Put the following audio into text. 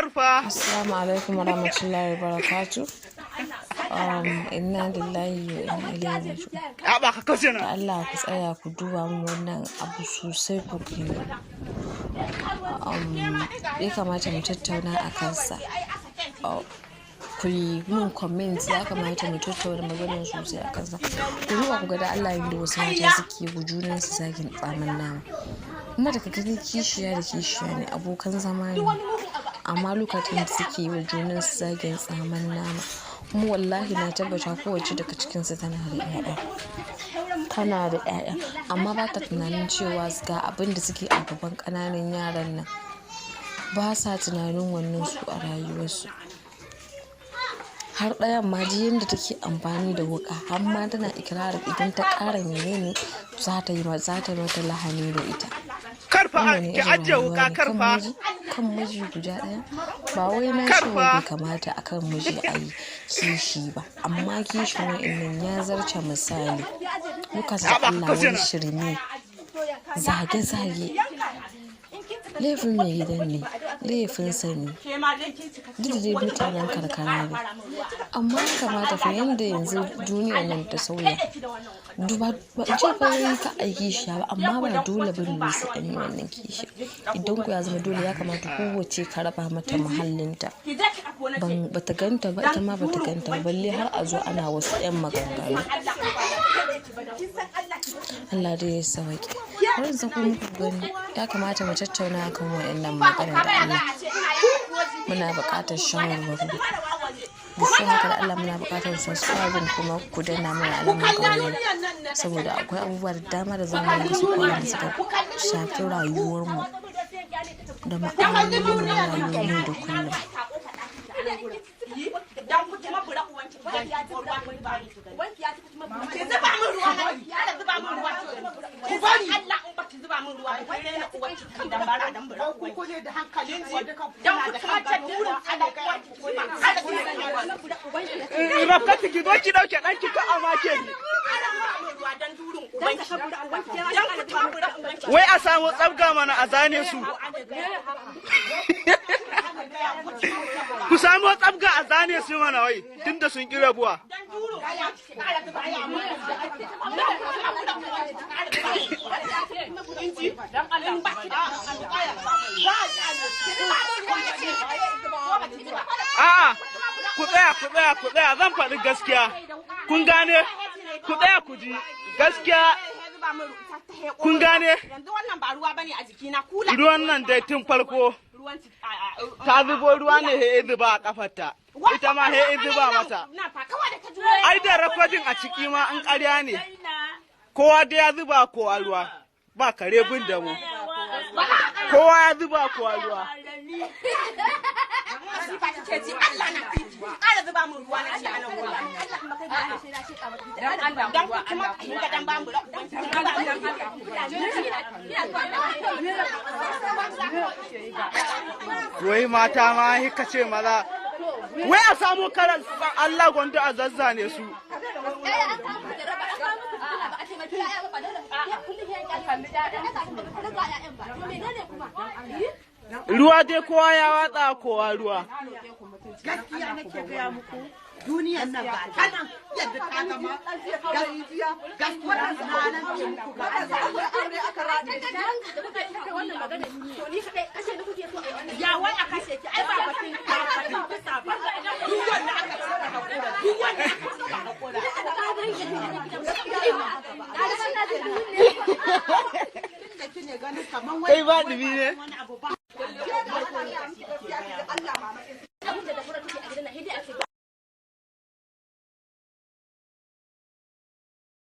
karfa. Assalamu alaikum warahmatullahi wabarakatuh. Inna lillahi wa inna ilaihi raji'un. Ba ka kace na. Allah ku tsaya ku duba mu wannan abu sosai ku gani. Ya kamata mu tattauna a kansa. Ku yi mun comment, ya kamata mu tattauna maganar sosai a kansa. Ku duba ku ga da Allah yin da wasu mata suke gujunan su zagin tsaman nama. Kuma daga gani kishiya da kishiya ne, abokan zama ne, amma lokacin da suke yi wa junan su zagin tsaman nama, kuma wallahi na tabbata kowace daga cikinsu tana da 'ya'ya, amma ba ta tunanin cewa ga abin da suke a gaban ƙananan yaran nan, ba sa tunanin wannan su a rayuwarsu. Har ɗayan ma ji yadda take amfani da wuƙa, har ma tana ikirarin idan ta ƙara menene za ta yi mata lahani da ita. Karfa ki ajiye wuƙa karfa. Kan miji guda ɗaya, ba wai na ce bai kamata akan miji a yi kishi ba, amma kishin wa'innan ya zarce misali. Lokacin da Allah wani shirme, zage-zage, laifin mai gidan ne, laifinsa ne, duk da dai mutanen karkara ne, amma ya kamata fa yanda yanzu duniyar nan ta sauya. Ba ce fa yi ka aiki shi ba, amma ba dole bane ne su an yi wannan kishi. Idan ku ya zama dole, ya kamata kowace ka raba mata muhallinta. Bata ganta ba, ita ma bata ganta ba, balle har a zo ana wasu 'yan maganganu. Allah dai ya sauke. Wurin sako muku gani, ya kamata mu tattauna akan wa'annan maganar da Allah. Muna buƙatar shawarwari. Bisa haka da Allah muna buƙatar subscribing kuma ku danna mana alamar ƙararrawa, saboda akwai abubuwa da dama da zamu yi su da suka shafi rayuwarmu da ma'amalolin na rayuwar yau da kullum. Rafkatu ki zo ki dauke ɗan kika amake ni. Wai a samu tsabga mana a zane su. Ku samu tsabga a zane su mana wai, tunda sun ƙi rabuwa. A'a, ku tsaya, zan faɗi gaskiya. Kun gane? Ku tsaya ku ji gaskiya. Kun gane? Ruwan nan dai tun farko ta zubo ruwa ne he zuba a kafarta. Ita ma he zuba mata. Ai da rakodin a ciki ma an ƙarya ne. Kowa da ya zuba kowa ruwa. Ba kare bin da mu. Kowa ya zuba kowa ruwa. Wai mata ma hika ce maza. Wai a samu karan Allah gwanda a zazzane su. Ruwa dai kowa ya watsa kowa ruwa. Gaskiya nake gaya muku, duniyar nan ba ta nan yadda ta zama gaskiya nan ke muku ga aure aka rade wannan magana to ni kadai kace ni kuke so ya wai aka kashe ki ai ba batun kusa ba duk wanda aka tsara hakura duk wanda aka tsara hakura kai ba dubi ne. Allah